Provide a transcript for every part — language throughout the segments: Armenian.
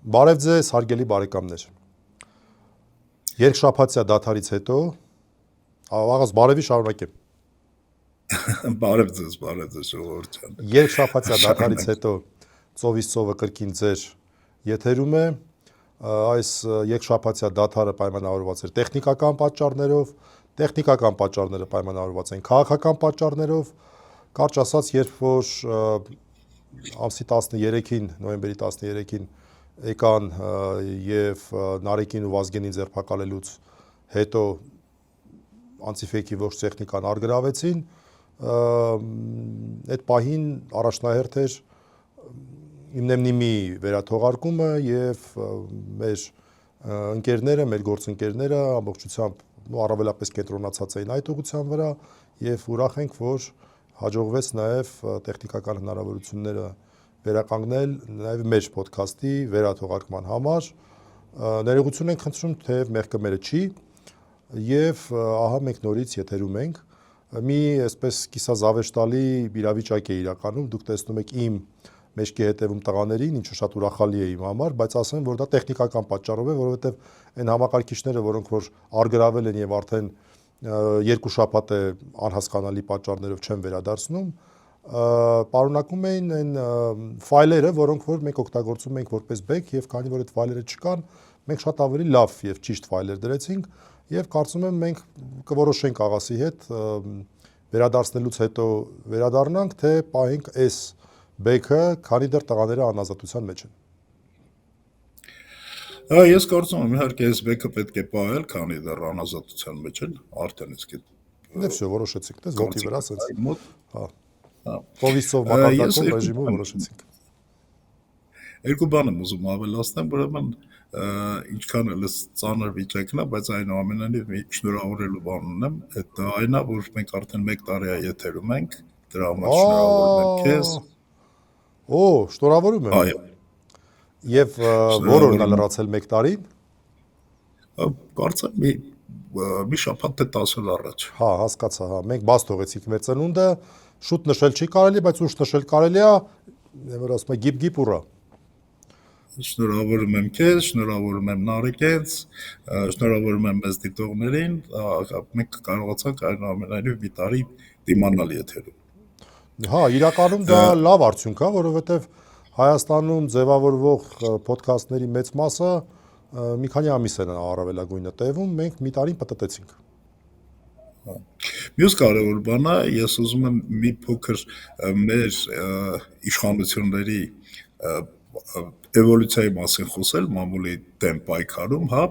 Բարև ձեզ, հարգելի բարեկամներ։ Երկշաբաթյա դադարից հետո, աղաս բարևի շարունակեմ։ Բարև ձեզ, ժողովուրդ ջան։ Երկշաբաթյա դադարից հետո ծովից ծովը կրկին ձեր եթերում է։ Այս երկշաբաթյա դադարը պայմանավորված էր տեխնիկական պատճառներով, տեխնիկական պատճառները պայմանավորված են քաղաքական պատճառներով։ Կարճ ասած, երբ որ ամսի 13-ին, նոյեմբերի 13-ին եկան եւ Նարեկին ու Վազգենին ձերբակալելուց հետո անցիֆեկի ողջ տեխնիկան արգրավեցին, այդ պահին առաջնահերթ էր իմնեմնիմի վերաթողարկումը եւ մեր ընկերները, մեր գործընկերները ամբողջությամբ առավելապես կենտրոնացած էին այդ ուղղության վրա եւ ուրախ ենք, որ հաջողվեց նաեւ տեխնիկական հնարավորությունները վերականգնել նաև մեր ոդքասթի վերաթողարկման համար։ Ներողություն ենք խնդրում, թեև մեղքը մերը չի, եւ ահա մենք նորից եթերում ենք։ Մի այսպես կիսազավեշտալի իրավիճակ է իրականում, դուք տեսնում եք իմ մեջքի հետևում տղաներին, ինչը շատ ուրախալի է իմ համար, բայց ասեմ, որ դա տեխնիկական պատճառով է, որովհետեւ այն համակարգիչները, որոնք որ արգրավել են եւ արդեն 2 շաբաթ է անհասկանալի պատճառներով չեն վերադարձնում, պարունակում էին այն ֆայլերը, որոնք որ մենք օգտագործում ենք որպես բեկ եւ քանի որ այդ ֆայլերը չկան, մենք շատ ավելի լավ եւ ճիշտ ֆայլեր դրեցինք եւ կարծում եմ մենք կորոշենք աղասի հետ վերադարձնելուց հետո վերադառնանք, թե պահենք այս բեքը, քանի դեռ տղաները անազատության մեջ են։ Ես կարծում եմ իհարկե այս բեքը պետք է պահել, քանի դեռ անազատության մեջ են, արդեն իսկ Դե всё, որոշեցիք, դες ոտի վրա ասած։ Հա։ Կովիսով մակարդակով ռեժիմով որոշեցինք։ Երկու բան եմ ուզում ավելացնել, ուրեմն ինչքան էլ ծանր վիճակն է, բայց այնուամենայնիվ մի շնորհավորելու բան ունեմ, դա այն է, որ մենք արդեն 1 տարի է եթերում ենք, դրա համար շնորհավորում եմ քեզ։ Օ, շնորհավորում եմ։ Այո։ Եվ որ օրն է լրացել 1 տարին։ Կարծեմ մի շաբաթ թե 10 օր առաջ։ Հա, հասկացա, հա, մենք բաց թողեցինք մեր ծնունդը, շուտ նշել չի կարելի, բայց ուշ նշել կարելի է, որ ասում է գիպ ուրա։ Շնորհավորում եմ քեզ, շնորհավորում եմ Նարեկենց, շնորհավորում եմ մեզ դիտողներին, մենք կարողացանք այնուամենայնիվ մի տարի դիմանալ եթերում։ Հա, իրականում դա լավ արդյունք է, որովհետև Հայաստանում ձևավորվող ոդքասթների մեծ մասը մի քանի ամիս են առավելագույնը տևում, մենք մի տարին պտտեցինք։ Մյուս կարևոր բանը, ես ուզում եմ մի փոքր մեր իշխանությունների էվոլյուցիայի մասին խոսել, մամուլի դեմ պայքարում, հա,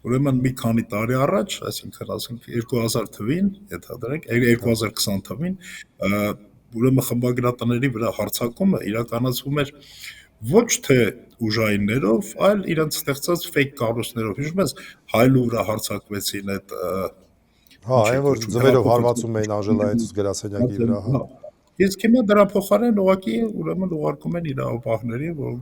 ուրեմն մի քանի տարի առաջ, այսինքն ասենք 2000 թվին, ենթադրենք, 2020 թվին, ուրեմն խմբագրատների վրա հարձակումը իրականացվում էր ոչ թե ուժայիններով, այլ իրենց ստեղծած fake կառույցներով։ Հիշում ես, Հայլու վրա հարձակվեցին այդ Հա, այն որ ձվերով հարվածում էին Անժելայից գրասենյակի վրա, հա։ Իսկ հիմա դրա փոխարեն ուղղակի ուրեմն ուղարկում են իրավապահների, որ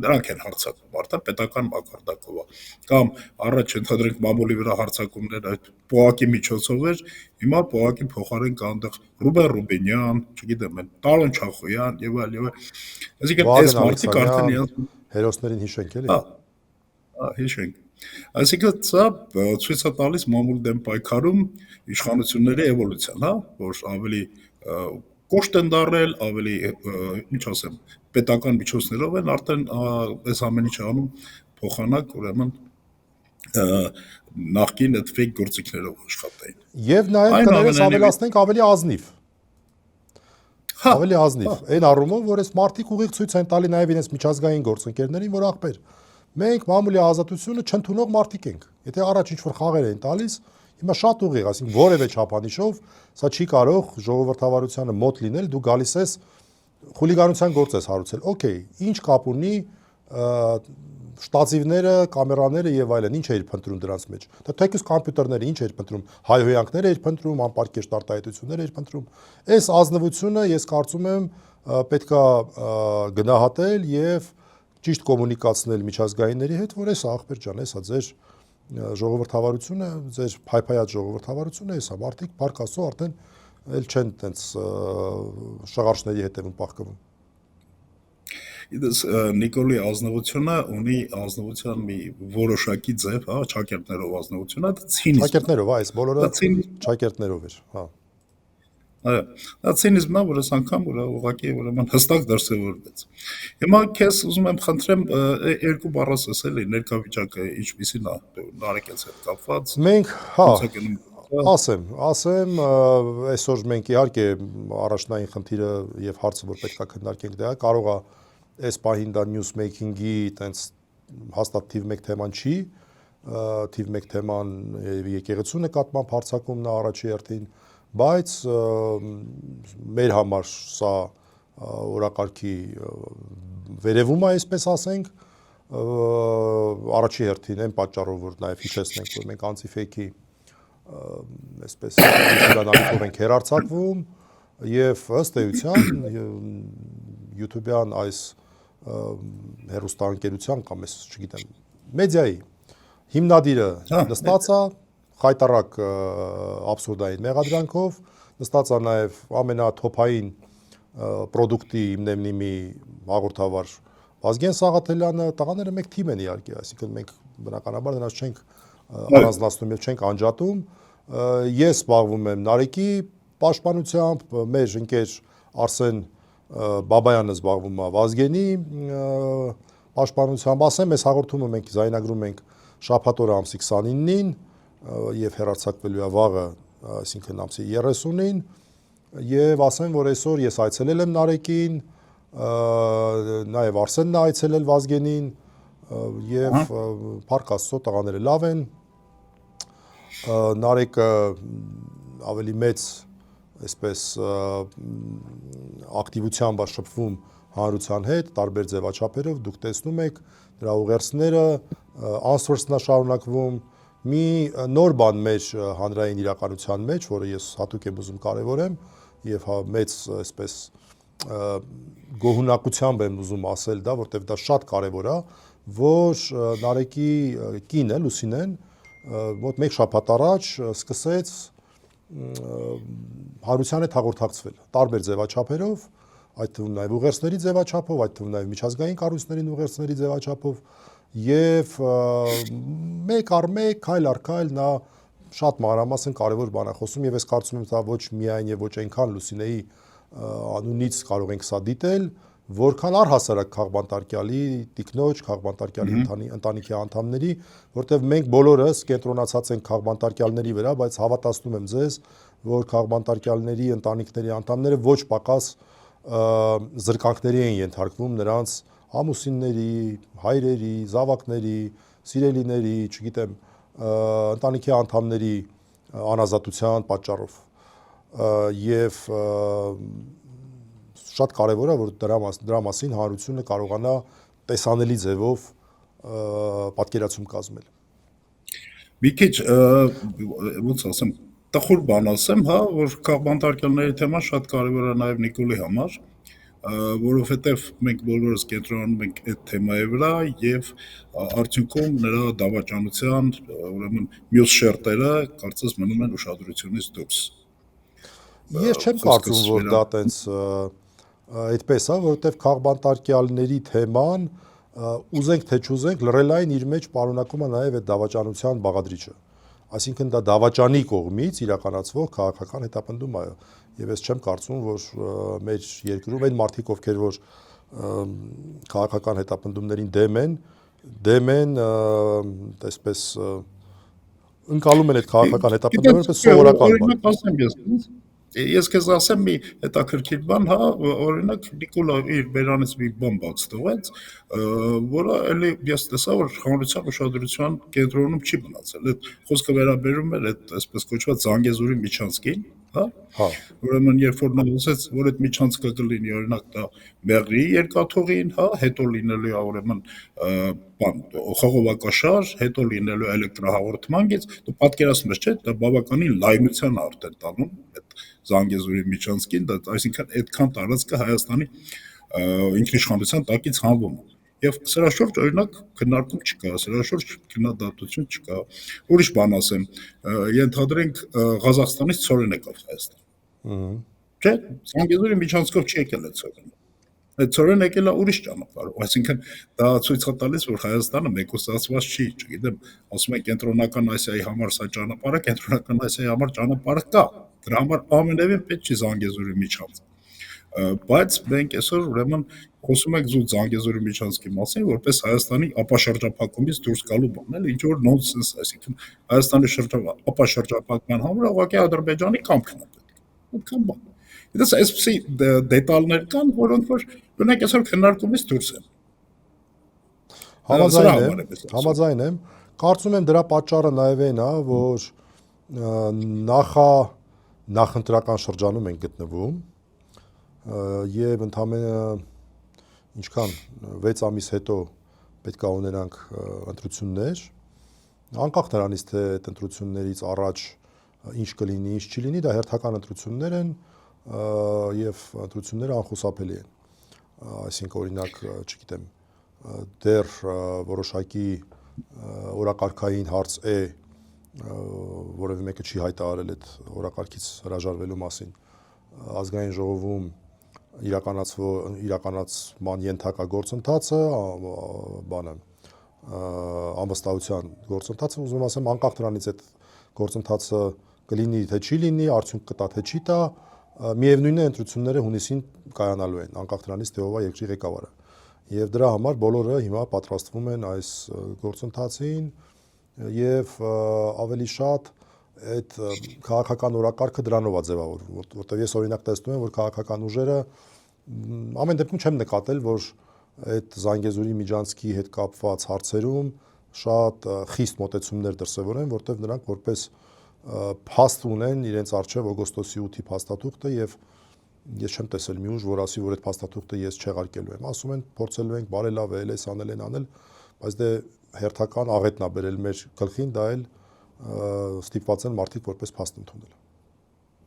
նրանք են հարձակվում, արդեն պետական մակարդակով է։ Կամ առաջ ընդհանրենք մամուլի վրա հարձակումները այդ ՊՕԱԿ-ի միջոցով էր, հիմա ՊՕԱԿ-ի փոխարեն կա այնտեղ Ռուբեն Ռուբինյան, չգիտեմ, Տարոն Չախոյան եւ այլ եւ այլ։ Այսինքն այս մարդիկ արդեն իրենց հերոսներին հիշենք էլի։ Հա, հիշենք։ Այսինքն սա ցույց է տալիս մամուլի դեմ պայքարում իշխանությունների էվոլյուցիան, հա, որ ավելի կոշտ են դառել, ավելի, ինչ ասեմ, պետական միջոցներով են արդեն այս ամեն ինչը անում փոխանակ, ուրեմն նախկին այդ fake գործիքներով աշխատային։ Եվ նաև կներես ավելացնենք ավելի ազնիվ։ Ավելի ազնիվ։ Այն առումով, որ այս մարդիկ ուղիղ ցույց են տալի նաև իրենց միջազգային գործընկերներին, որ ախպեր, մենք մամուլի ազատությունը չընդունող մարդիկ ենք։ Եթե առաջ ինչ-որ խաղեր են տալիս, հիմա շատ ուղիղ, ասենք որևէ չափանիշով, սա չի կարող ժողովրդավարությանը մոտ լինել, դու գալիս ես խուլիգանության գործ ես հարուցել։ Okay, ինչ կապ ունի շտատիվները, կամերաները եւ այլն, ինչ էր փնտրում դրանց մեջ։ Դա թեկուզ կոմպյուտերները ինչ էր փնտրում, հայհոյանքներ էր փնտրում, անպարկեշտ արտահայտություններ էր փնտրում։ Այս ազնվությունը ես կարծում եմ պետքա գնահատել եւ ճիշտ կոմունիկացնել միջազգայինների հետ, որ այս ախպեր ջան, էսա ձեր ժողովրդավարությունը, ձեր փայփայած ժողովրդավարությունը, էսա մարդիկ փառք Աստծո արդեն էլ չեն տենց շղարշների հետևում պահկվում։ Իդես Նիկոլի ազնվությունը ունի ազնվության մի որոշակի ձև, հա, ճակերտներով ազնվությունը, դա ցինիզմ է։ Ճակերտներով, այս բոլորը Դա ցինիզմ ճակերտներով էր, հա։ Այո, դա ցինիզմն է, որ այս անգամ ուղղակի ուրեմն հստակ դրսևորվեց։ Հիմա քեզ ուզում եմ խնդրեմ երկու բառ ասես էլի ներկայվիճակը ինչպիսին է Նարեկից հետ կապված։ Մենք, հա, Ոնց է գնում։ ասեմ, այսօր մենք իհարկե առաջնային խնդիրը եւ հարցը, որ պետք է քննարկենք, դա կարող է այս պահին դա news making-ի տենց հաստատ թիվ 1 թեման չի, թիվ 1 թեման եկեղեցու նկատմամբ հարցակումն է առաջի հերթին, բայց մեր համար սա օրակարգի վերևում է, այսպես ասենք, առաջի հերթին այն պատճառով, որ նաեւ հիշեցնենք, որ մենք անցիֆեյքի այսպես իրանալիքով ենք հերարցակվում եւ ըստ էության YouTube-յան այս հեռուստաընկերության կամ ես չգիտեմ մեդիայի հիմնադիրը նստած է խայտարակ աբսուրդային մեղադրանքով, նստած է նաեւ ամենաթոփային պրոդուկտի իմնեմնիմի հաղորդավար Վազգեն Սաղաթելյանը, տղաները մեկ թիմ են իհարկե, այսինքն մենք բնականաբար նրանց չենք առանձնացնում եւ չենք անջատում, ես զբաղվում եմ Նարեկի պաշտպանությամբ, մեր ընկեր Արսեն Բաբայանը զբաղվում է Վազգենի պաշտպանությամբ, ասեմ, այս հաղորդումը մենք զայնագրում ենք շաբաթ օրը ամսի 29-ին եւ հեռարձակվելու է վաղը, այսինքն ամսի 30-ին, եւ ասեմ, որ այսօր ես այցելել եմ Նարեկին, նաեւ Արսենն է այցելել Վազգենին եւ փառք Աստծո տղաները լավ են, Նարեկը ավելի մեծ այսպես ակտիվությամբ շփվում հանրության հետ, տարբեր ձևաչափերով, դուք տեսնում եք նրա ուղերձները, answers-ն է շարունակվում, մի նոր բան մեր հանրային իրականության մեջ, որը ես հատուկ եմ ուզում կարևորեմ եւ մեծ այսպես գոհունակությամբ եմ ուզում ասել դա, որտեղ դա շատ կարևոր է, որ Նարեկի կինը Լուսինեն մոտ 1 շաբաթ առաջ սկսեց հանրության հետ հաղորդակցվել տարբեր ձևաչափերով, այդ թվում նաև ուղերձների ձևաչափով, այդ թվում նաև միջազգային կառույցներին ուղերձների ձևաչափով եւ մեկ առ մեկ, քայլ առ քայլ նա շատ մանրամասն կարևոր բան է խոսում եւ ես կարծում եմ դա ոչ միայն եւ ոչ այնքան Լուսինեի անունից կարող ենք սա դիտել, որքան առհասարակ Խաղբանտարկյալի տիկնոջ, Խաղբանտարկյալի ընտանիքի անդամների, որտեղ մենք բոլորս կենտրոնացած ենք Խաղբանտարկյալների վրա, բայց հավատացնում եմ ձեզ, որ Խաղբանտարկյալների ընտանիքների անդամները ոչ պակաս զրկանքների են ենթարկվում նրանց ամուսինների, հայրերի, զավակների, սիրելիների, չգիտեմ, ընտանիքի անդամների անազատության պատճառով եւ շատ կարևոր է, որ դրա մասին հանրությունը կարողանա տեսանելի ձևով պատկերացում կազմել։ Մի քիչ ոնց ասեմ, տխուր բան ասեմ, հա, որ Խաղբանտարկյալների թեման շատ կարևոր է նաև Նիկոլի համար, որովհետև մենք բոլորս կենտրոնանում ենք այդ թեմայի վրա եւ արդյունքում նրա դավաճանության, ուրեմն մյուս շերտերը կարծես մնում են ուշադրությունից դուրս։ Ես չեմ կարծում, որ դա տենց այդպես է, որովհետև Խաղբանտարկյալների թեման ուզենք թե չուզենք լրելային իր մեջ պարունակում է նաև այդ դավաճանության բաղադրիչը։ Այսինքն դա դավաճանի կողմից իրականացվող քաղաքական հետապնդում է, եւ ես չեմ կարծում, որ մեր երկրում այն մարդիկ, ովքեր որ քաղաքական հետապնդումներին դեմ են, այսպես ընկալում են այդ քաղաքական հետապնդումները որպես սովորական բան։ Ես քեզ ասեմ մի հետաքրքիր բան, հա, օրինակ Նիկոլը իր բերանից մի բան բաց տվեց, որը էլի ես տեսա, որ հանրության ուշադրության կենտրոնում չի մնացել։ Այդ խոսքը վերաբերում էր այդ այսպես կոչված Զանգեզուրի միջանցքին, հա։ Ուրեմն երբ որ նա ասաց, որ այդ միջանցքը կլինի օրինակ դա Մեղրի երկաթուղին, հա, հետո լինելու է ուրեմն բան խողովակաշար, հետո լինելու էլեկտրահաղորդման գիծ, դու պատկերացնում ես, չէ՞, դա բավականին լայնության արդեն տանում այդ Զանգեզուրի միջանցքին, դա այսինքն այդքան տարածքը Հայաստանի ինքնիշխանության տակից հանվում է։ Եվ սրա շուրջ օրինակ քննարկում չկա, սրա շուրջ քննադատություն չկա։ Ուրիշ բան ասեմ, ենթադրենք Ղազախստանից ցորեն եկավ Հայաստան։ Չէ, Զանգեզուրի միջանցքով չի եկել այդ ցորենը։ Ցորեն եկել է ուրիշ ճանապարհով, այսինքն դա ցույց է տալիս, որ Հայաստանը մեկուսացված չի, չգիտեմ, ասում են կենտրոնական Ասիայի համար սա ճանապարհը, կենտրոնական Ասիայի համար ճանապարհը կա, դրա համար ամենևին պետք չի Զանգեզուրի միջանցք, բայց մենք այսօր ուրեմն խոսում ենք զուտ Զանգեզուրի միջանցքի մասին, որպես Հայաստանի ապաշրջափակումից դուրս գալու բան, էլ ինչ որ նոնսենս, այսինքն Հայաստանի ապաշրջափակման համար ուղղակի Ադրբեջանի կամքն է պետք, այդքան բան։ Դες այսպիսի դետալներ կան, որոնք որ գոնե այսօր քննարկումից դուրս են։ Համաձայն եմ, կարծում եմ դրա պատճառը նաև այն է, որ նախընտրական շրջանում ենք գտնվում եւ ընդամենը ինչքան 6 ամիս հետո պետք է ունենանք ընտրություններ, անկախ նրանից թե այդ ընտրություններից առաջ ինչ կլինի, ինչ չի լինի, դա հերթական ընտրություններ են եւ ընտրությունները անխուսափելի են, այսինքն օրինակ, չգիտեմ, դեռ որոշակի օրակարգային հարց է, որևէ մեկը չի հայտարարել այդ օրակարգից հրաժարվելու մասին, ազգային ժողովում իրականացման ենթակա գործընթացը, բանը անվստահության գործընթացը, ուզում ասեմ, անկախ նրանից այդ գործընթացը կլինի թե չի լինի, արդյունք կտա թե չի տա, միևնույն է ընտրությունները հունիսին կայանալու են, անկախ նրանից թե ով է երկրի ղեկավարը։ Եվ դրա համար բոլորը հիմա պատրաստվում են այս գործընթացին եւ ավելի շատ այդ քաղաքական օրակարգը դրանով է ձևավորվում, որտեղ ես օրինակ տեսնում եմ, որ քաղաքական ուժերը ամեն դեպքում չեմ նկատել, որ այդ Զանգեզուրի միջանցքի հետ կապված հարցերում շատ խիստ մոտեցումներ դրսևորեն, որտեղ նրանք որպես փաստ ունեն իրենց արժեվ օգոստոսի 8-ի փաստաթուղթը եւ ես չեմ տեսել մի ուժ, որ ասի, որ այդ փաստաթուղթը ես չեղարկելու եմ։ Ասում են, փորձելու ենք բարելավել, այս անել են անել, բայց դե հերթական աղետն է բերել մեր գլխին, դա էլ ստիպված են մարդիկ որպես փաստ ընդունել։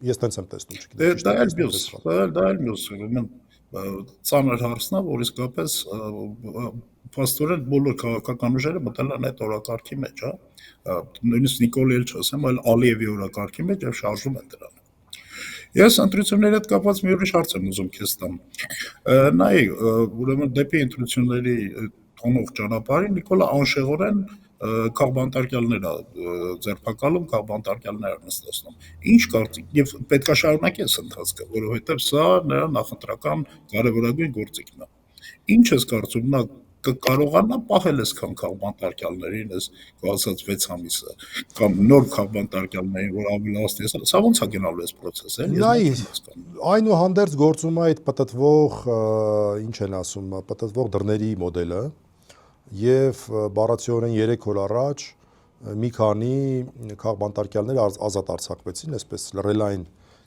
Ես տենց եմ տեսնում, չգիտեմ։ Դա էլ մյուս, ուրեմն ծանր հարցն է, որ իսկապես փաստորեն բոլոր քաղաքական ուժերը մտել են այդ օրակարգի մեջ, հա, նույնիսկ Նիկոլի էլ չասեմ, այլ Ալիևի օրակարգի մեջ եւ շարժում են դրան։ Ես ընտրությունների հետ կապված մի ուրիշ հարց եմ ուզում քեզ տամ։ Նայ, ուրեմն դեպի ընտրությունների թողնող ճանապարհին Նիկոլը անշեղորեն քաղբանտարկյալներ ձերբակալում, քաղբանտարկյալներ նստացնում։ Ինչ կարծիք եւ պետքա շարունակես ընթացքը, որովհետեւ սա նրա նախընտրական կարևորագույն գործիքն է։ Ինչ ես կարծում, նա կկարողանա պահել այսքան քաղբանտարկյալներին, այս կասած 6 ամիսը, կամ նոր քաղբանտարկյալներին, որ ավելացնի, սա ոնց է գնալու այս process-ը։ Այնուհանդերձ գործում է այդ պտտվող, ինչ են ասում, պտտվող դռների մոդելը, եւ բառացիորեն 3 օր առաջ մի քանի քաղբանտարկյալներ ազատ արձակվեցին, այսպես լրելային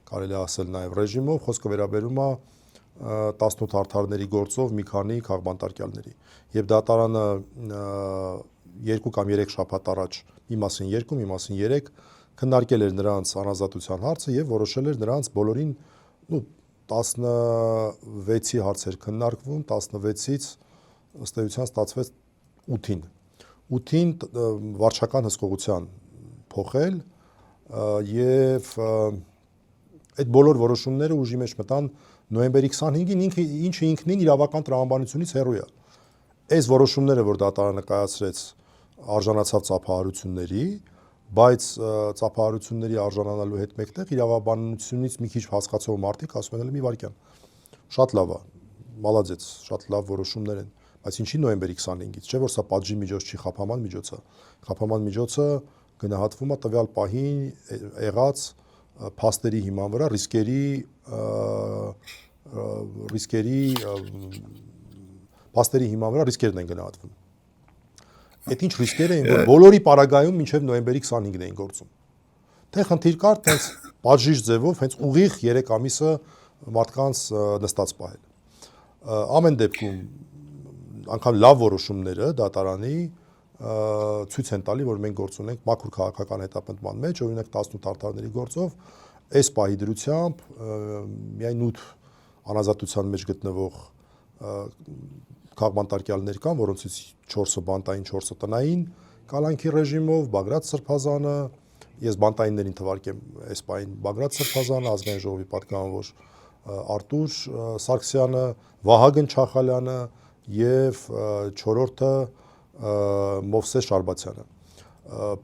կարելի ասել նաեւ ռեժիմով, խոսքը վերաբերում է 18 արդարների գործով մի քանի քաղբանտարկյալների։ Եվ դատարանը 2 կամ 3 շաբաթ առաջ մի մասին 2, մի մասին 3 քննարկել էր նրանց անազատության հարցը եւ որոշել էր նրանց բոլորին 16-ի հարցեր քննարկվում, 16-ից ըստ էության ստացվեց 8-ին։ 8-ին վարչական հսկողության փոխել եւ այդ բոլոր որոշումները ուժի մեջ մտան նոյեմբերի 25-ին, ինչը ինքնին իրավական տրամաբանությունից հեռու է։ Այս որոշումները, որ դատարանը կայացրեց, արժանացավ ծափահարությունների, բայց ծափահարությունների արժանանալու հետ մեկտեղ իրավաբանությունից մի քիչ հասկացող մարդիկ ասում են, մի վարքյան։ Շատ լավ է, մալադեց, շատ լավ որոշումներ են, բայց ինչի նոյեմբերի 25-ից, չէ՞ որ սա պատժի միջոց չի, խափաման միջոց է։ Խափաման միջոցը գնահատվում է տվյալ պահին եղած փաստերի հիման վրա փաստերի հիման վրա ռիսկերն են գնահատվում։ Այդ ինչ ռիսկեր էին, որ բոլորի պարագայում մինչև նոյեմբերի 25-ն էին գործում։ Թե խնդիր կար, հենց պատժիչ ձևով, հենց ուղիղ 3 ամիսը մարդկանց նստած պահել։ Ամեն դեպքում անգամ լավ որոշումները դատարանի ցույց են տալի, որ մենք գործ ունենք մաքուր քաղաքական հետապնդման մեջ, օրինակ 18 արդարների գործով, այս պահի դրությամբ միայն 8 անազատության մեջ գտնվող քաղբանտարկյալներ կան, որոնցից 4-ը բանտային, 4-ը տնային կալանքի ռեժիմով, Բագրատ Սրբազանը, ես բանտայիններին թվարկեմ այս պահին Բագրատ Սրբազանը, ազգային ժողովի պատգամավոր Արտուր Սարգսյանը, Վահագն Չախալյանը եւ չորրորդը Մովսես Շարբացյանը։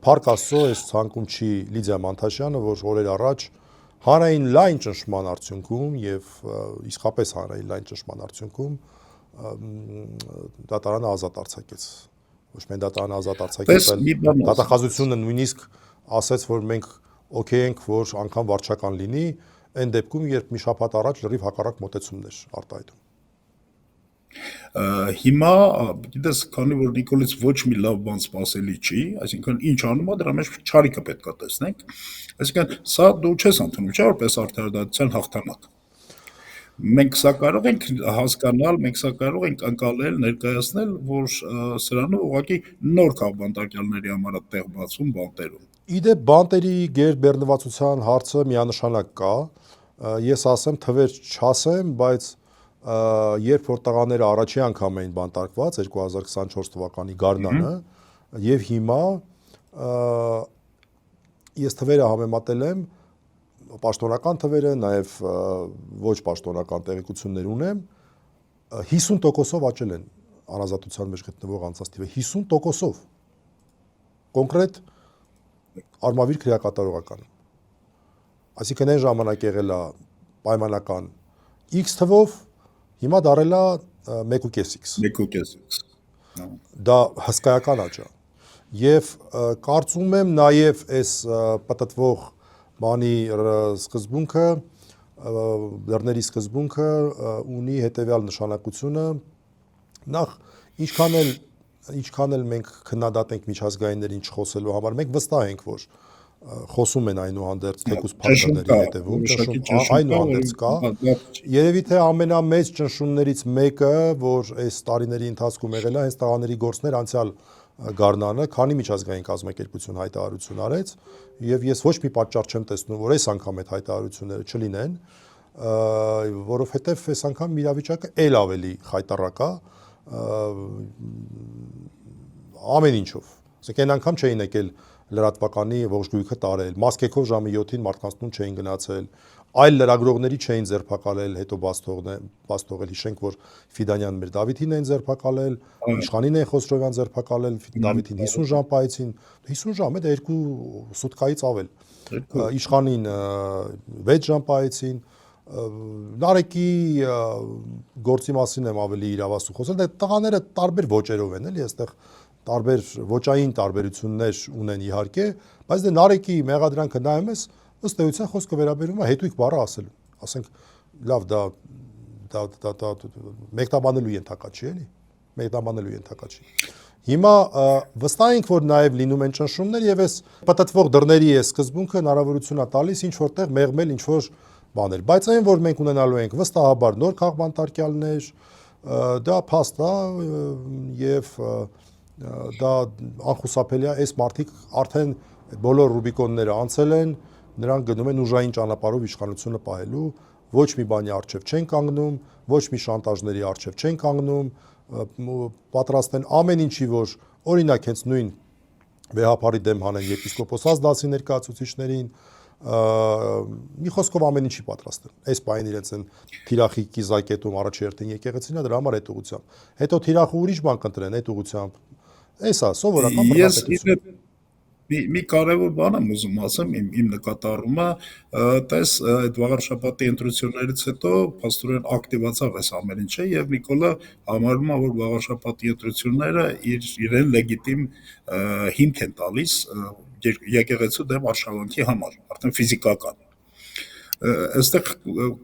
Փառք Աստծո, այս ցանկում չի Լիդիա Մանթաշյանը, որ օրեր առաջ հանրային լայն ճնշման արդյունքում եւ իսկապես հանրային լայն ճնշման արդյունքում դատարանը ազատ արձակեց։ Ոչ միայն դատարանը ազատ արձակեց, այլ դատախազությունը նույնիսկ ասաց, որ մենք օքեյ ենք, որ անգամ վարչական լինի, այն դեպքում, երբ մի շաբաթ առաջ լրիվ հակառակ մոտեցումներ արտահայտում։ Հիմա, գիտես, քանի որ Նիկոլից ոչ մի լավ բան սպասելի չի, այսինքն ինչ անում է, դրա մեջ չարիքը պետք է տեսնենք։ Այսինքն, սա դու չես ընդունում, չէ՞, որպես արդարադատության հաղթանակ։ Մենք սա կարող ենք հասկանալ, մենք սա կարող ենք ընկալել, ներկայացնել, որ սրանով ուղղակի նոր քաղբանտարկյալների համար է տեղ բացվում բանտերում։ Իդեպ բանտերի գերբեռնվածության հարցը միանշանակ կա։ Ես ասեմ, թվեր չասեմ, բայց երբ որ տղաները առաջի անգամ էին բանտարկված 2024 թվականի գարնանը եւ հիմա ես թվերը համեմատել եմ պաշտոնական թվերը, նաեւ ոչ պաշտոնական տեղեկություններ ունեմ, 50%-ով աճել են անազատության մեջ գտնվող անձանց թիվը, 50%-ով։ Կոնկրետ արմավիր քրեակատարողական։ Այսինքն այն ժամանակ եղել է պայմանական X թվով, հիմա դարել է 1.5x։ 1.5x։ Դա հսկայական աճ է։ Եվ կարծում եմ նաև այս պատտվող բանի սկզբունքը, լեռների սկզբունքը ունի հետևյալ նշանակությունը, նախ ինչքան էլ մենք քննադատենք միջազգայիններին չխոսելու համար, մենք վստահ ենք, որ խոսում են այնուհանդերձ թեկուզ փաստերի հետևում, այնուհանդերձ կա։ Երևի թե ամենամեծ ճնշումներից մեկը, որ այս տարիների ընթացքում եղել է, հենց տղաների գործներ անցյալ գարնանը, քանի միջազգային կազմակերպություն հայտարարություն արեց, եւ ես ոչ մի պատճառ չեմ տեսնում, որ այս անգամ այդ հայտարարությունները չլինեն, որովհետեւ այս անգամ իրավիճակը ել ավելի խայտառակ է, ամեն ինչով։ Ասենք այն անգամ չէին եկել լրատվականի ողջ գույքը տարել, մասկեքով ժամը 7-ին մարդկանց տուն չէին գնացել, այլ լրագրողների չէին ձերբակալել, հետո բաց թողել, հիշենք, որ Ֆիդանյանն մեր Դավիթին են ձերբակալել, Իշխանին են Խոսրովյան ձերբակալել, Դավիթին 50 ժամ պահեցին, 50 ժամ է դա 2 սուտկայից ավել, Իշխանին 6 ժամ պահեցին, Նարեկի գործի մասին եմ ավելի իրավասու խոսել, դա տղաները տարբեր ոճերով են, էլի, այստեղ տարբեր ոճային տարբերություններ ունեն իհարկե, բայց դե Նարեկի մեղադրանքը նայում ես, ըստ էության խոսքը վերաբերում է հետույք բառը ասելու։ Ասենք, լավ, դա մեկնաբանելու ենթակա չի, էլի։ Մեկնաբանելու ենթակա չի։ Հիմա վստահ ենք, որ նաև լինում են ճնշումներ եւ այս պատտվող դռների այս սկզբունքը հնարավորություն է տալիս ինչ որտեղ մեղմել ինչ որ բաներ, բայց այն որ մենք ունենալու ենք վստահաբար նոր քաղբանտարկյալներ, դա փաստ է եւ դա անխուսափելի է, այս մարդիկ արդեն բոլոր ռուբիկոնները անցել են, նրանք գնում են ուժային ճանապարհով իշխանությունը պահելու, ոչ մի բանի առջև չեն կանգնում, ոչ մի շանտաժների առջև չեն կանգնում, պատրաստ են ամեն ինչի, որ օրինակ հենց նույն վեհապարի դեմ հանեն եպիսկոպոսած դասի ներկայացուցիչներին, մի խոսքով ամեն ինչի պատրաստ են։ Այս պահին իրենց են թիրախի կիզակետում առաջերտին եկեղեցին է, դրա համար այդ ուղղությամբ։ Հետո թիրախը ուրիշ բան կընտրեն այդ ուղղությամբ։ Էսա սովորական բռնապետություն։ Մի կարևոր բան եմ ուզում ասեմ իմ նկատառումը, տես այդ վաղարշաբաթի ընտրություններից հետո փաստորեն ակտիվացավ այս ամեն ինչը եւ Նիկոլը համարում է, որ վաղարշաբաթի ընտրությունները իրեն լեգիտիմ հիմք են տալիս եկեղեցու դեմ արշավանքի համար, արդեն ֆիզիկական։ Այստեղ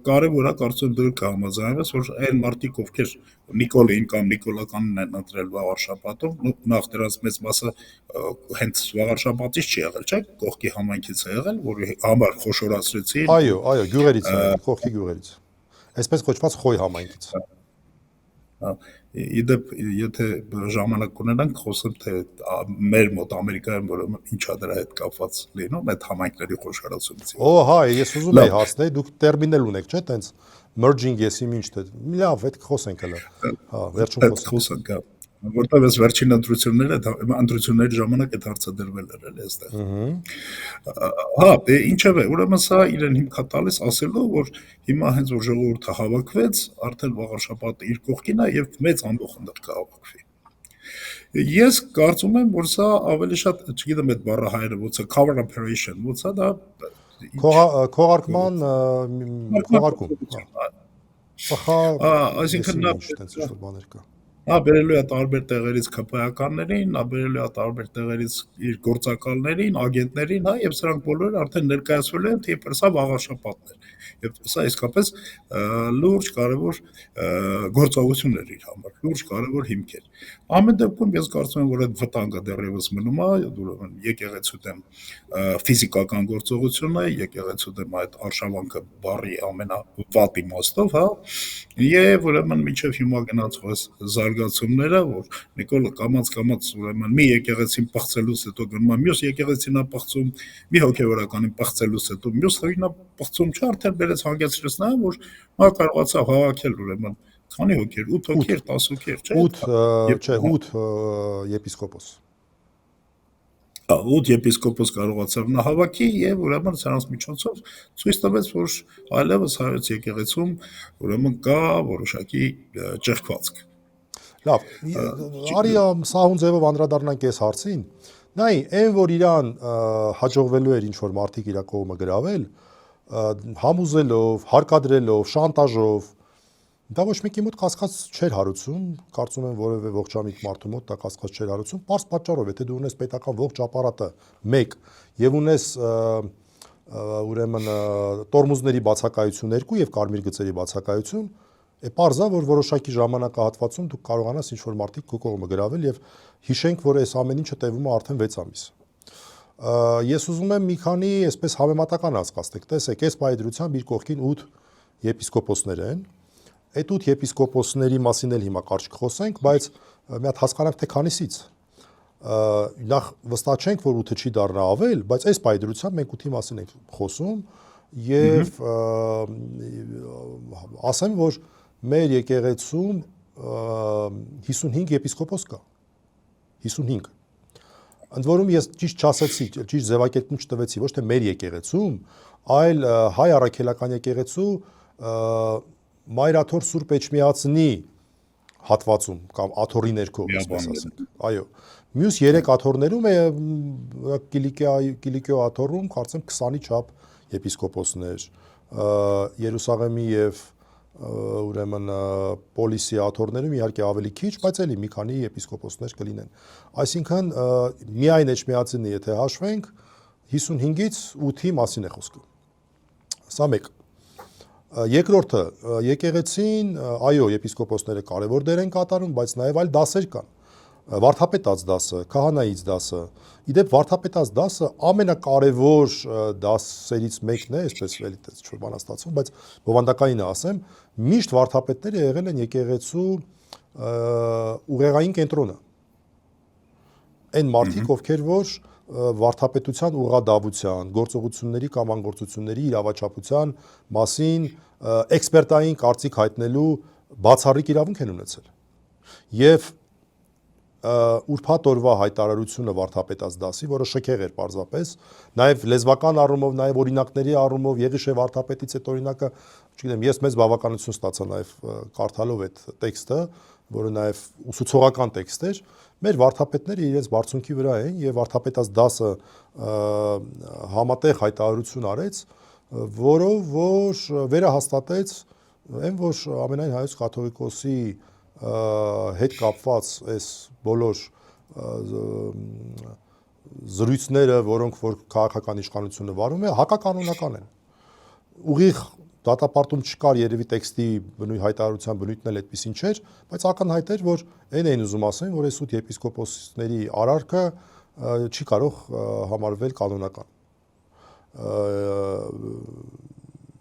կարևոր է, կարծում եմ դու կհամաձայնես, որ այն մարդիկ, ովքեր Նիկոլին կամ նիկոլականին են ընտրել վաղարշաբաթով, նախ դրանց մեծ մասը հենց վաղարշաբաթից չի եղել, չէ՞, կողքի համայնքից է եղել, որի համար խոշորացրեցին։ Այո, գյուղերից է, կողքի գյուղերից։ Այսպես կոչված խոյ համայնքից։ Իդեպ, եթե ժամանակ ունենանք, խոսեմ, թե մեր մոտ Ամերիկայում որոնք ինչա դրա հետ կապված լինում, այդ համայնքների խոշորացումից։ Հա, ես ուզում եի հասնել, դուք տերմին էլ ունեք, չէ՞, տենց merging եսի ինչ թե։ Լավ, այդ խոսենք հələ։ Հա, վերջում խոսենք։ որտեղ այս վերջին ընտրությունների ժամանակ այդ հարցը դրվել էր էլի այստեղ։ Հա, ինչևէ, ուրեմն սա իրեն հիմք է տալիս ասելով, որ հիմա հենց որ ժողովուրդը հավաքվեց, արդեն վաղ շաբաթը իր կողքին է եւ մեծ ամբողջ ընդդեմ կհավաքվի։ Ես կարծում եմ, որ սա ավելի շատ, չգիտեմ այդ բառը հայերեն ոնց է, cover operation, ոնց է դա քողարկման քողարկում։ Այսինքն նա բաներ կա։ Նա բերելու է տարբեր տեղերից ԿՊԱ-ականներին, նա բերելու է տարբեր տեղերից իր գործակալներին, ագենտներին, հա, եւ սրանք բոլորը արդեն ներկայացվել են, թե սա վաղաշաբաթն էր։ Եվ սա իսկապես լուրջ կարևոր գործողություն էր իր համար, լուրջ կարևոր հիմք էր։ Ամեն դեպքում ես կարծում եմ, որ այդ վտանգը դեռևս մնում է, ուրեմն եկեղեցու դեմ ֆիզիկական գործողությունը, եկեղեցու դեմ այդ արշավանքը բարի ամենավատ իմաստով, հա, եւ ուրեմն մինչեւ հիմա գնացող զարգացումները, որ Նիկոլը կամաց ուրեմն մի եկեղեցին պղծելուց հետո գնում է մյուս եկեղեցին պղծում, մի հոգեվորականին պղծելուց հետո մյուս հոգին պղծում, չէ, արդեն բերեց հանգեցրեց նա, որ նա կարողացավ հավաքել ուրեմն քանի հոգեր, 8 հոգեր, 10 հոգեր, չէ, 8 եպիսկոպոս 8 եպիսկոպոս կարողացավ նա հավաքի եւ ուրեմն սրանց միջոցով ցույց տվեց, որ այլևս հայոց եկեղեցում ուրեմն կա որոշակի ճեղքվածք։ Լավ, արի սահուն ձևով անդրադառնանք այս հարցին։ Նայ, այն որ իրան հաջողվելու էր ինչ որ մարդիկ իր կողմը գրավել, համոզելով, հարկադրելով, շանտաժով, դա ոչ մեկի մոտ կասկած չէր հարուցում, կարծում եմ որևէ ողջամիտ մարդու մոտ դա կասկած չէր հարուցում, պարզ պատճառով, եթե դու ունես պետական ողջ ապարատը 1 եւ ունես ուրեմն տորմուզների բացակայություն 2 եւ կարմիր գծերի բացակայություն, պարզ է, որ որոշակի ժամանակահատվածում դու կարողանաս ինչ որ մարդիկ քո կողմը գրավել եւ հիշենք, որ այս ամեն ինչը տևում է արդեն 6 ամիս։ Ես ուզում եմ մի քանի այսպես համեմատական հասկացնեք, տեսեք, այս բայդրությամբ իր կողքին 8 եպիսկոպոսներ են։ Այդ 8 եպիսկոպոսների մասին էլ հիմա կարճ կխոսենք, բայց մի հատ հասկանանք թե քանիսից։ Նախ վստահ չենք, որ 8-ը չի դառնա ավել, բայց այս բայդրությամբ մենք 8-ի մասին ենք խոսում եւ ասեմ, որ մեր եկեղեցում 55 եպիսկոպոս կա։ 55 Ընդ որում ես ճիշտ չասեցի, ճիշտ ձևակերպում չտվեցի, ոչ թե մեր եկեղեցում, այլ հայ առաքելական եկեղեցու Մայրաթոր Սուրբ Էջմիածնի հատվածում կամ աթոռի ներքո, այսպես ասենք։ Այո։ Մյուս 3 աթոռներում Կիլիկիո աթոռում կարծեմ 20-ի չափ եպիսկոպոսներ, Երուսաղեմի եւ ուրեմն Պոլիսի աթոռներում իհարկե ավելի քիչ, բայց էլի մի քանի եպիսկոպոսներ կլինեն։ Այսինքն միայն Էջմիածնի եթե հաշվենք 55-ից 8-ի մասին է խոսքը։ Սա մեկ։ Երկրորդը, եկեղեցին, այո, եպիսկոպոսները կարևոր դեր են կատարում, բայց նաև այլ դասեր կան։ Վարդապետաց դասը, քահանայից դասը։ Իդեպ վարդապետաց դասը ամենակարևոր դասերից մեկն է, այսպես էլի ինչ-որ բան ստացվում, բայց բովանդակայինը ասեմ, միշտ վարդապետները եղել են եկեղեցու ուղեղային կենտրոնը։ Այն մարդիկ, ովքեր որ վարդապետության ուղղադավության, գործողությունների կամ անգործությունների իրավաչափության մասին էքսպերտային կարծիք հայտնելու բացառիկ իրավունք են ունեցել։ Եվ ուրբաթ օրվա հայտարարությունը վարդապետաց դասի, որը շքեղ էր պարզապես, նաև լեզվական առումով, նաև օրինակների առումով, Եղիշե վարդապետից այդ օրինակը, չգիտեմ, ես մեծ բավականություն ստացա նաև կարդալով այդ տեքստը, որը նաև ուսուցողական տեքստ էր, մեր վարդապետները իրենց բարձունքի վրա էին եւ վարդապետաց դասը համատեղ հայտարարություն արեց, որով որ վերահաստատեց այն, որ ամենայն հայոց կաթողիկոսի հետ կապված այս բոլոր զրույցները, որոնք որ քաղաքական իշխանությունը վարում է, հակականոնական են։ Ուղիղ դատապարտում չկար երևի տեքստի հայտարարության բնույթն էլ այդպեսին չէր, բայց ակնհայտ էր, որ այն էին ուզում ասեն, որ այս 8 եպիսկոպոսների արարքը չի կարող համարվել կանոնական։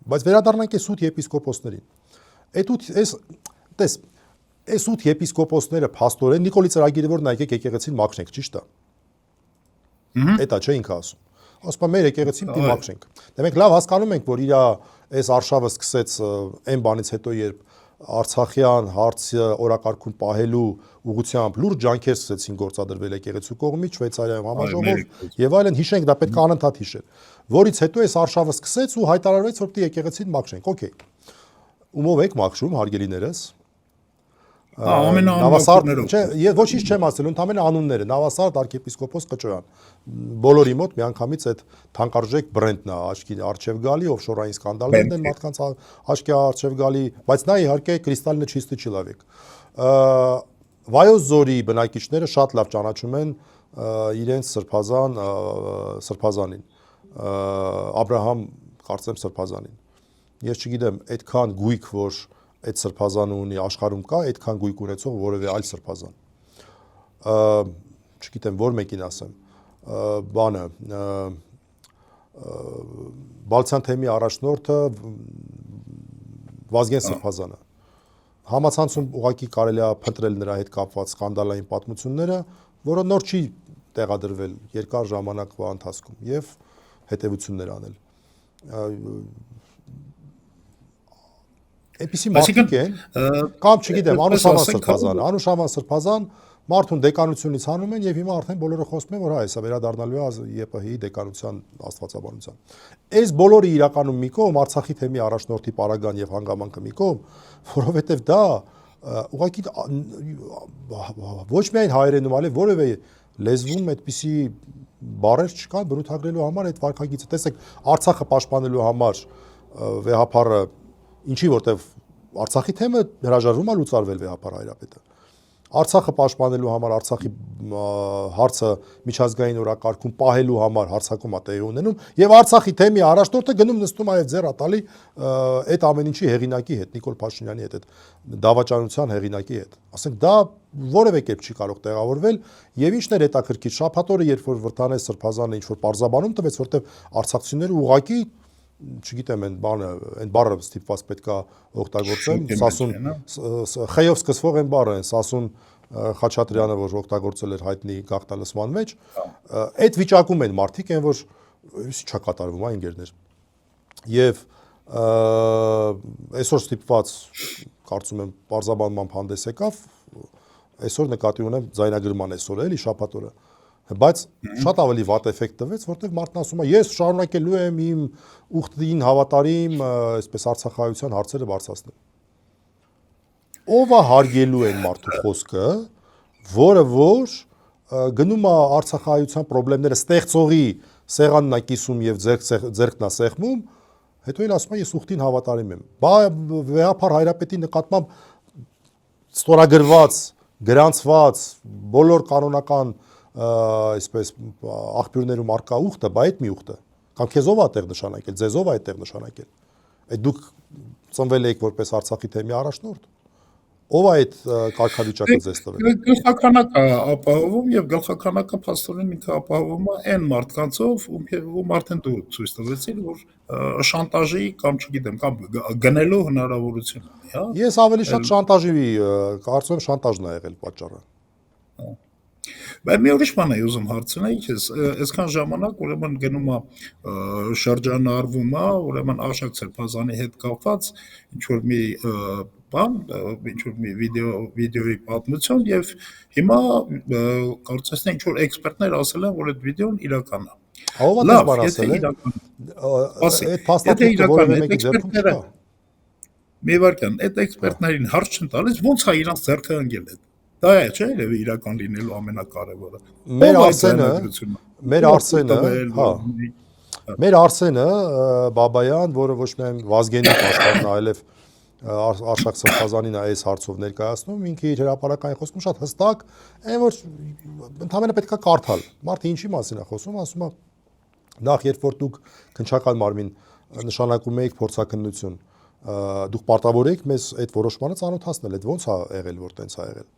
Բայց վերադառնանք այս 8 եպիսկոպոսներին։ Այս 8 եպիսկոպոսները փաստորեն Նիկոլի ծրագիրը որ նայեք եկեղեցին մաքրենք, ճիշտ է։ Էտա չէ ինքը ասում։ Ասում մեր եկեղեցին պիտի մաքրենք։ Դե մենք լավ հասկանում ենք, որ իր այս արշավը սկսեց այն բանից հետո, երբ Արցախյան հարցը օրակարգում պահելու ուղղությամբ լուրջ ջանքեր սկսեցին գործադրվել եկեղեցու կողմից, Շվեյցարիայում համաժողով եւ այլն, հիշենք, դա պետք է անընդհատ հիշել, որից հետո այս արշավը սկսեց ու հայտարարվեց, որ պիտի եկեղեցին մաքրենք, օքեյ։ Ումով եք մաքրում, հարգելիներս։ Նավասարդ, չէ, ոչինչ չեմ ասել, ընդամենը անունները, Նավասարդ arczepiskopos Կճոյան։ Բոլորի մոտ միանգամից այդ թանկարժեք բրենդն է աչքի առջև գալի, օֆշորային սկանդալներն են մարդկանց աչքի առջև գալի, բայց նա իհարկե կրիստալինը չիստի չլավիկ։ Վայոց ձորի բնակիչները շատ լավ ճանաչում են իրենց սրբազանին, Աբրահամ կարծեմ սրբազանին։ Ես չգիտեմ, այդքան գույք, որ այդ սրբազանը ունի աշխարհում կա, այդքան գույք ունեցող որևէ այլ սրբազան։ Չգիտեմ, որ մեկին ասեմ, բանը Բալցյան թեմի առաջնորդը Վազգեն Սրբազանը։ Համացանցում ուղղակի կարելի է փնտրել նրա հետ կապված սկանդալային պատմությունները, որը նոր չի տեղադրվել երկար ժամանակվա ընթացքում եւ հետեւություններ անել։ Էպիսի մարդիկ են, կամ չգիտեմ, Անուշավան Սրբազան մարդուն դեկանությունից հանում են եւ հիմա արդեն բոլորը խոսում են, որ հա, հեսա վերադառնալու է ԵՊՀ-ի դեկանության աստվածաբանության։ Այս բոլորը իրականում մի կողմ Արցախի թեմի առաջնորդի պարագան եւ հանգամանքը մի կողմ, որովհետեւ դա ուղղակի ոչ միայն հայերենում, այլև որևէ լեզվում այդպիսի բառեր չկան բնութագրելու համար այդ վարքագիծը։ Տեսեք, Արցախը պաշտպանելու համար վեհապարը ինչի որտեվ Արցախի թեմը հրաժարվում է լուծարվել վեհապար Հայրապետը։ Արցախը պաշտպանելու համար, Արցախի հարցը միջազգային օրակարգում պահելու համար հարձակում է տեղի ունենում եւ Արցախի թեմի առաջնորդը գնում նստում այ ձեռ ատալի այդ ամեն ինչի հեղինակի հետ, Նիկոլ Փաշինյանի հետ, այդ դավաճանության հեղինակի հետ։ Ասենք դա որևէ կերպ չի կարող տեղավորվել եւ ինչն էր հետաքրքիր շաբաթ օրը, երբ որ Վրդանես Սրբազանը ինչ որ պարզաբանում տվեց, որտեվ արցախցիները ուղղակի չգիտեմ, այն բառը ստիպված պետք է օգտագործեմ, Սասուն խեյով սկսվող այն բառը են, Սասուն Խաչատրյանը, որ օգտագործել էր հայտնի գաղտնալսման մեջ, այդ վիճակում են մարդիկ, են որ չա կատարվում, ընկերներ։ Եվ այսօր ստիպված, կարծում եմ, պարզաբանմամբ հանդես եկավ, այսօր նկատի ունեմ ձայնագրման այսօր էլի շաբաթ օրը։ Բայց շատ ավելի վատ էֆեկտ տվեց, որտեղ մարդն ասում է, ես շարունակելու եմ իմ ուխտին հավատարիմ, այսպես արցախայության հարցերը բարձրացնել։ Ով է հարգելու այն մարդու խոսքը, որը որ գնում է արցախայության խնդիրները ստեղծողի սեղանն է կիսում եւ ձեռքն է սեղմում, հետո էլ ասում է, ես ուխտին հավատարիմ եմ։ Բա վեհապար Հայրապետի նկատմամբ ստորագրված, գրանցված բոլոր կանոնական այսպես աղբյուրներում արկա ուխտը, բա այդ մի ուխտը, կամ քեզով է տեղ նշանակել, ձեզով է այդ տեղ նշանակել։ Այդ դուք ծնվել եք որպես Արցախի թեմի առաջնորդ, ով է այդ կարգավիճակը ձեզ տվել։ Գլխականակը ապահովում եւ գլխականակը փաստորեն ինքը ապահովում է այն մարդկանցով, ում արդեն դու ցույց տվեցիր, որ շանտաժի կամ չգիտեմ, կամ գնելու հնարավորություն ունի, հա։ Ես ավելի շատ շանտաժի, կարծում եմ շանտաժն է եղել պատճառը։ Բայց մի ուրիշ բան է ուզում հարցնել, ես այսքան ժամանակ ուրեմն գնում է շրջանառվում է, ուրեմն Արշակ Սրբազանի հետ կապված ինչ որ մի բան, ինչ որ մի վիդեոյի պատմություն եւ հիմա կարծես թե ինչ որ էքսպերտներ ասել են, որ այդ վիդեոն իրական է։ Ո՞վ է բան ասել է։ Այդ փաստաթուղթը որևէ մեկի ձեռքում չկա։ Մի վարքան, այդ էքսպերտներին հարց չեն տալիս, ոնց է իրանց ձեռքը ընկել է։ Դա է, չէ՞, երևի իրական լինելու ամենակարևորը։ Մեր Արսենը Բաբայան, որը ոչ միայն Վազգենի պաշտպանն է, այլև Արշակ Սրբազանին է այս հարցով ներկայացնում, ինքը իր հրապարակային խոսքում շատ հստակ, այն որ ընդհանրապես պետք է կարդալ։ Մարդը ինչի մասին է խոսում, ասում է նախ երբ որ դուք քննչական մարմին նշանակում եք փորձաքննություն, դուք պարտավոր եք մեզ այդ որոշմանը ծանոթացնել, այդ ոնց է եղել, որ տենց է եղել։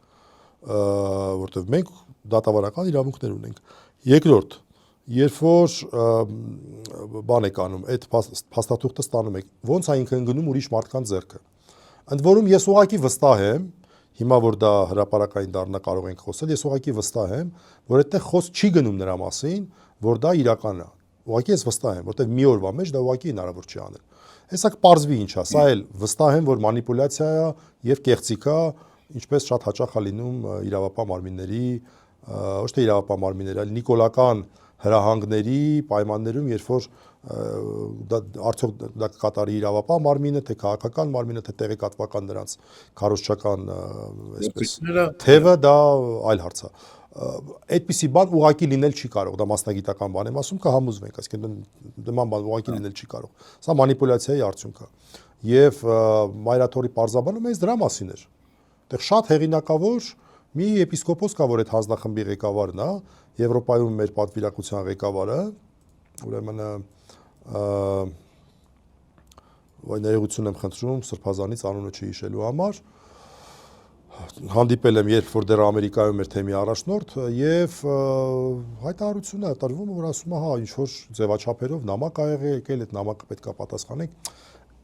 Որտեվ մենք դատավարական իրավունքներ ունենք։ Երկրորդ, երբ որ բան եք անում, այդ փաստաթուղթը ստանում եք, ոնց է ինքը ընկնում ուրիշ մարդկանց ձեռքը։ Ընդ որում ես ուղղակի վստահ եմ, հիմա որ դա հրապարակային դառնա կարող ենք խոսել, ես ուղղակի վստահ եմ, որ այդտեղ խոսք չի գնում նրա մասին, որ դա իրական է։ Ուղղակի ես վստահ եմ, որտեվ մի օրվա մեջ դա ուղղակի հնարավոր չի անել։ Հեսա կպարզվի ինչ է, սա էլ վստահ եմ, որ մանիպուլյացիա է եւ կեղծիք է, ինչպես շատ հաճախ է լինում իրավապահ մարմինների, ոչ թե իրավապահ մարմինների, այլ նիկոլական հրահանգների պայմաններում, երբ որ արդյոք դա կկատարի իրավապահ մարմինը, թե քաղաքական մարմինը, թե տեղեկատվական նրանց քարոզչական այսպես թևը, դա այլ հարց է։ Այդպիսի բան ուղղակի լինել չի կարող, դա մասնագիտական բան եմ ասում, կհամոզվենք, այսինքն նման բան ուղղակի լինել չի կարող։ Սա մանիպուլյացիայի արդյունք է։ Եվ Մայրաթորի պարզաբանը մեզ դրա մասին էր։ Այդտեղ շատ հեղինակավոր մի եպիսկոպոս կա, որ այդ հանձնախմբի ղեկավարն է, Եվրոպայում մեր պատվիրակության ղեկավարը, ուրեմն ներողություն եմ խնդրում սրբազանից անունը չհիշելու համար, հանդիպել եմ, երբ որ դեռ Ամերիկայում էր թեմի առաջնորդ, եւ հայտարարություն է տրվում, որ ասում է, հա, ինչ որ ձևաչափերով նամակ ա եկել, այդ նամակը պետք է պատասխանենք։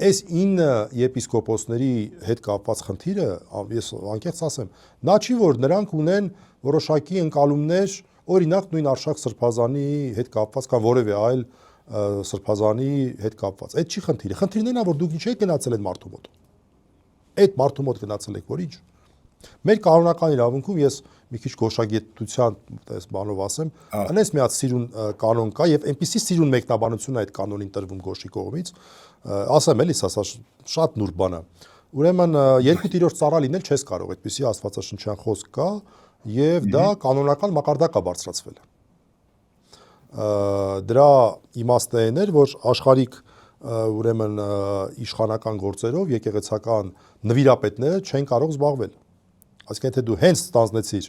Այս 9 եպիսկոպոսների հետ կապված խնդիրը, ես անկեղծ ասեմ, նա չի, որ նրանք ունեն որոշակի ընկալումներ, օրինակ նույն Արշակ Սրբազանի հետ կապված կամ որևէ այլ սրբազանի հետ կապված։ Այդ չի խնդիրը։ Խնդիրն այն է, որ դուք ինչ եք գնացել այդ մարդու մոտ։ Այդ մարդու մոտ գնացել եք, որ ինչ։ Մեր կանոնական իրավունքում ես մի քիչ գոշագիտության այս բանով ասեմ, այնպես մի հատ սիրուն կանոն կա եւ այնպիսի սիրուն մեկնաբանություն է այդ կանոնին տրվում Գոշի կողմից, ասեմ էլի, սա շատ նուրբ բան է։ Ուրեմն երկու տիրոջ ծառա լինել չես կարող, այդպիսի աստվածաշնչյան խոսք կա եւ դա կանոնական մակարդակ է բարձրացվել։ Դրա իմաստը այն էր, որ աշխարհիկ ուրեմն իշխանական գործերով եկեղեցական նվիրապետները չեն կարող զբաղվել։ Այսինքն թե դու հենց ստանձնեցիր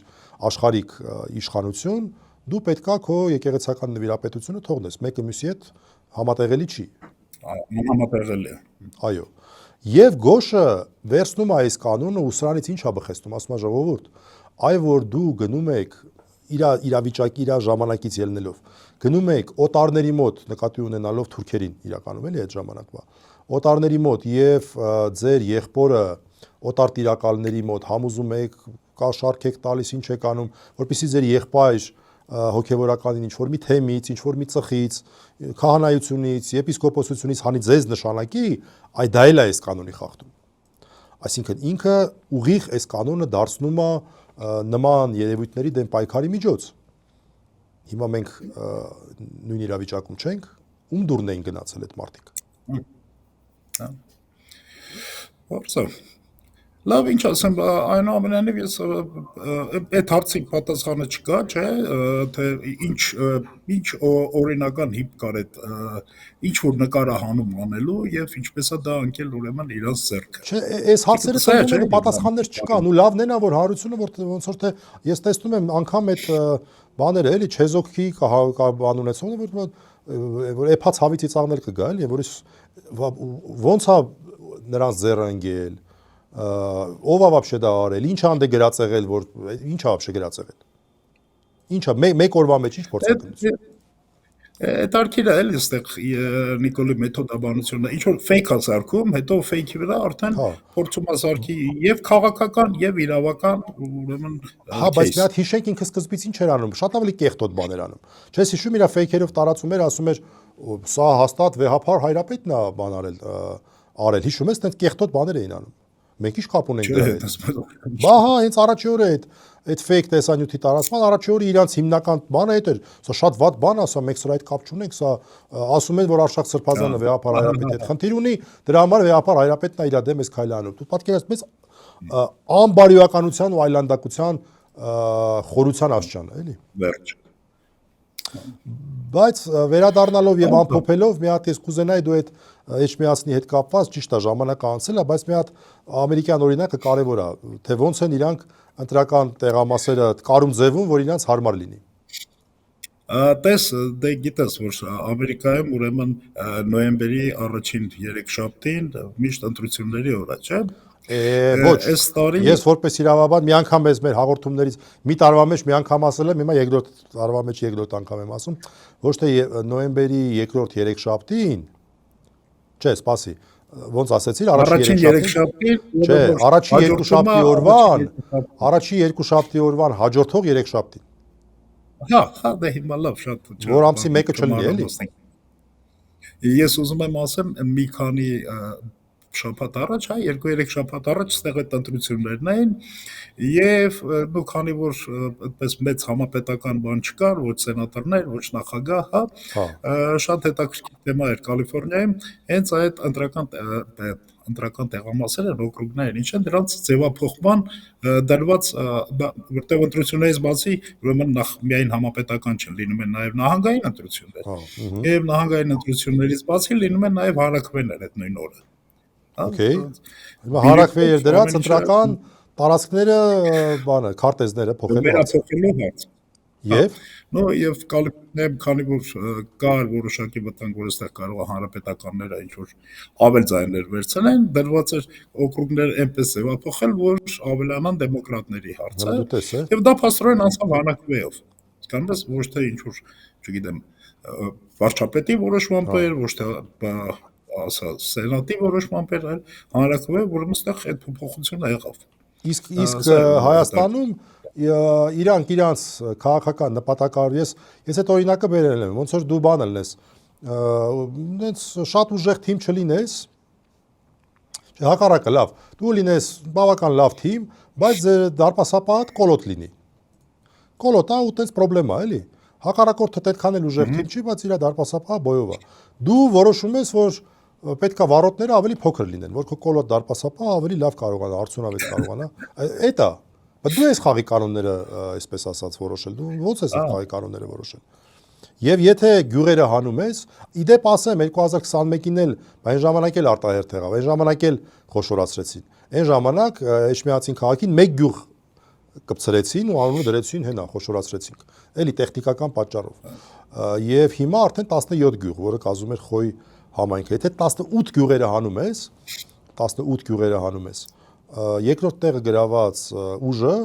աշխարհիկ իշխանություն, դու պետքա քո եկեղեցական նվիրապետությունը թողնես, մեկը մյուսի հետ համատեղելի չի։ Համատեղելի է։ Այո։ Եվ Գոշը վերցնում է այս կանոնը ու սրանից ինչ է բխեցնում, ասում է ժողովուրդ, այ որ դու գնում եք իրավիճակի իր ժամանակից ելնելով, գնում եք օտարների մոտ, նկատի ունենալով թուրքերին իրականում էլի այդ ժամանակվա, օտարների մոտ եւ ձեր եղբորը օտար տիրակալների մոտ համոզում եք, կա շարք եք տալիս, ինչ եք անում, որպեսզի ձեր եղբայր հոգևորականին ինչ-որ մի թեմից, ինչ-որ մի ծխից, քահանայությունից, եպիսկոպոսությունից հանի ձեզ նշանակի, այ դա էլ է այս կանոնի խախտում։ Այսինքն ինքը ուղիղ այս կանոնը դարձնում է նման երևույթների դեմ պայքարի միջոց։ Հիմա մենք նույն իրավիճակում չենք, ում դուրն էին գնացել այդ մարդիկ։ Որսա լավ, ինչ ասեմ, այնուամենայնիվ ես այդ հարցին պատասխանը չկա, չէ, թե ինչ օրինական հիմք կար այդ ինչ որ նկարահանում անելու եւ ինչպես է դա անկել ուրեմն իրաց ձեռքը։ Չէ, այս հարցերը տրվում են, պատասխաններ չկան, ու լավն են, որ հարությունը, որ ոնց որ թե ես տեսնում եմ անգամ այդ բաները, էլի Չեզոքի բան ունեցողը, որ էփած հավից ծաղնել կգա, էլի, որ ոնց է նրանց ձեռը ընկել, ով է вообще դա արել, ինչ անդե գրած եղել, որ ինչ է вообще գրած եղել։ Ինչա մեկ օրվա մեջ ինչ փորձակնություն։ Հետարքիր է էլի այստեղ Նիկոլի մեթոդաբանությունը, ինչ որ ֆեյք է սարքում, հետո ֆեյքի վրա արդեն փորձում է սարքի եւ քաղաքական եւ իրավական, ուրեմն հա, բայց մի հատ հիշենք ինքը սկզբից ինչ էր անում, շատ ավելի կեղտոտ բաներ անում։ Չես հիշում իր ֆեյքերով տարածում էր, ասում էր սա հաստատ վեհապար հայրապետն է բան արել, հիշում ես, այդպես կեղտոտ բաներ էին անում։ Մենք ինչ կապ ունենք դրա հետ։ Բա հա, հենց առաջի օրը այդ ֆեյք տեսանյութի տարածման առաջի օրը իրանց հիմնական բանը այդ էր, սա շատ վատ բան է, սա մենք սրա հետ կապ չունենք, սա ասում են, որ Արշակ Սրբազանը վեհապար հայրապետ հետ խնդիր ունի, դրա համար վեհապար հայրապետն է իր դեմ էս քայլանում։ Դու պատկերացնես անբարոյականության ու այլանդակության խորության աշճանը, էլի։ Վերջ։ Բայց վերադառնալով եւ ամփոփելով մի հատ ես կուզենայի դու այդ Էջմիածնի հետ կապված ճիշտ է ժամանակը անցել է, բայց մի հատ ամերիկյան օրինակը կարևոր է, թե ոնց են իրանք ընտրական տեղամասերը կարում ձևում, որ իրանց հարմար լինի։ Տես, դե գիտես, որ Ամերիկայում ուրեմն նոյեմբերի 1-ին 3 շաբթին միշտ ընտրությունների օր է, չէ՞։ Ոչ, ես որպես իրավաբան մի անգամ ես մեր հաղորդումներից մի տարվա մեջ մի անգամ ասել եմ, հիմա երկրորդ տարվա մեջ երկրորդ անգամ եմ ասում, ոչ թե նոյեմբերի 2-րդ 3 շաբթին, չէ, սպասի, ոնց ասեցիր, առաջին 3 շաբթին, չէ, առաջին 2 շաբթի օրվան, առաջին 2 շաբթի օրվան հաջորդող 3 շաբթին։ Հա, դե հիմա լավ, շատ որ ամսի մեկը չլինի, էլի։ Ես ուզում եմ ասեմ մի քանի շաբաթ առաջ, 2-3 շաբաթ առաջ ստեղ այդ ընտրություններն էին եւ նո քանի որ այդպես մեծ համապետական բան չկար, ոչ սենատորներ, ոչ նախագահ, շատ հետաքրքիր թեմա էր Կալիֆոռնիայում, հենց այդ ընտրական տեղամասերը, օկրուգները, ինչ են, դրանց ձևափոխման դրված, որտեղ ընտրություններից բացի, ուրեմն նախ միայն համապետական չեն, լինում են նաև նահանգային ընտրություններ, եւ նահանգային ընտրություններից բացի լինում են նաև հարաքվեներ այդ նույն օրը։ Okay, հիմա հարաքվե էր դրած ընտրական տարածքները, բանը, քարտեզները փոխելու հարց։ Եվ նո եւ Կալիֆոռնիայում քանի որ կար որոշակի վտանգ, որ այստեղ կարող է հանրապետականները ինչ որ ավել ձայներ վերցնեն, դրված էր օկրուգները այնպես ձևափոխել, որ ավելանան դեմոկրատների հարցը։ Եվ դա փաստորեն անցավ հանրաքվեով։ Կանոնից ոչ թե ինչ որ, չգիտեմ, վարչապետի որոշմամբ էր, ոչ թե ասա սենատի որոշմամբ էր, այլ հանրաքվեով, որում այստեղ այդ փոփոխությունը եղավ։ Իսկ Հայաստանում իրանք իրանց քաղաքական նպատակարար ես այդ օրինակը բերել եմ, ոնց որ դու բանը լես, այնց շատ ուժեղ թիմ չլինես, հակառակը լավ, դու լինես բավական լավ թիմ, բայց ձեր դարպասապահդ կոլոտ լինի։ Կոլոտա ու տենց պրոբլեմ է, էլի։ Հակառակորդը այդքան էլ ուժեղ թիմ չի, բայց իր դարպասապահը բոյով է։ Դու որոշում ես, որ պետք է վարորդները ավելի փոքր լինեն, որ քո կոլոտ դարպասապահը ավելի լավ կարողանա, արդյունավետ կարողանա։ Այդ է։ Բայց դու ես խաղի կանոնները, այսպես ասած, որոշել։ Դու ո՞նց ես այդ խաղի կանոնները որոշել։ Եվ եթե գյուղերը հանում ես, իդեպ ասեմ 2021-ին էլ, այն ժամանակ էլ արտահերթ եղավ, այն ժամանակ էլ խոշորացրեցին։ Այն ժամանակ Էջմիածին քաղաքին մեկ գյուղ կպցրեցին ու անունը դրեցին հենա, խոշորացրեցինք։ Էլի տեխնիկական պատճառով։ Եվ հիմա արդեն 17 գյուղ, որը կազմում էր Խոյ համայնքը։ Եթե 18 գյուղերը հանում ես, 18 գյուղերը հանում ես, երկրորդ տեղը գրաված ուժը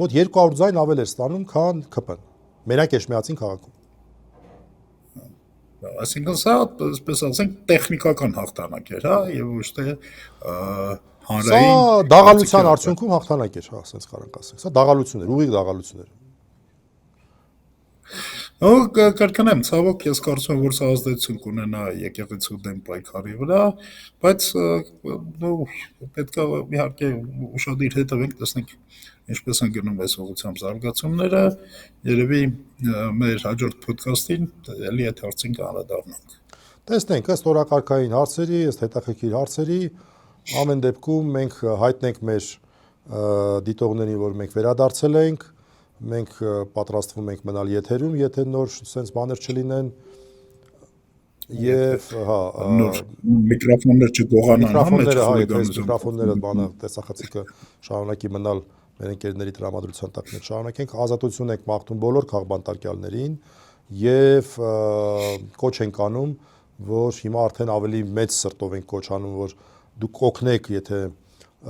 մոտ 200 ձայն ավել էր ստանում, քան ԿՊ-ն։ Մենակ Էջմիածին քաղաքում։ Այսինքն սա, այսպես ասենք, տեխնիկական հաղթանակ էր, եւ ոչ թե հանրային։ Սա դաղալության արդյունքում հաղթանակ էր, ասենց կարանք ասենք։ Սա դաղալություն էր, ուղիղ դաղալություն էր։ Կրկնեմ, ցավոք ես կարծում եմ, որ սա ազդեցություն կունենա եկեղեցու դեմ պայքարի վրա, բայց պետք է իհարկե ուշադիր հետևենք, տեսնենք ինչպես են գնում այս ուղղությամբ զարգացումները, երևի մեր հաջորդ ոդքասթին էլի այդ հարցին կանդրադառնանք։ Տեսնենք, ըստ օրակարգային հարցերի, ըստ հետաքրքիր հարցերի, ամեն դեպքում մենք հայտնենք մեր դիտողներին, որ մենք վերադարձել ենք, մենք պատրաստվում ենք մնալ եթերում, եթե նոր sense բաներ չլինեն եւ նոր միկրոֆոններ չգողանան, միկրոֆոնները բանը տեսախցիկը շարունակի մնալ մեր ընկերների տրամադրության տակ մենք շարունակենք ազատություն ենք մաղթում բոլոր քաղբանտարկյալներին եւ կոչ ենք անում, որ հիմա արդեն ավելի մեծ սրտով ենք կոչ անում, որ դուք օգնեք, եթե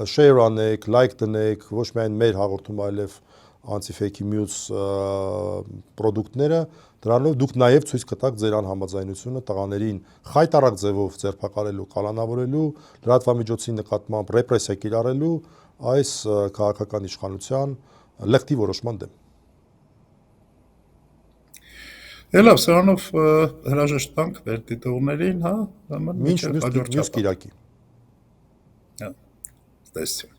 share անեք, like տնեք, ոչ միայն մեր հաղորդումը, այլև անտիֆեյքի մյուս պրոդուկտները, դրանով դուք նաև ցույց կտաք ձեր անհամաձայնությունը տղաներին խայտարակ ձևով ձերբակալելու, կալանավորելու, լրատվամիջոցի նկատմամբ ռեպրեսիա կիրառելու այս քաղաքական իշխանության լեղտի որոշման դեմ։ Լավ, սրանով հրաժեշտ տանք մեր դիտողներին, մինչ մյուս կիրակի։ Տեսություն։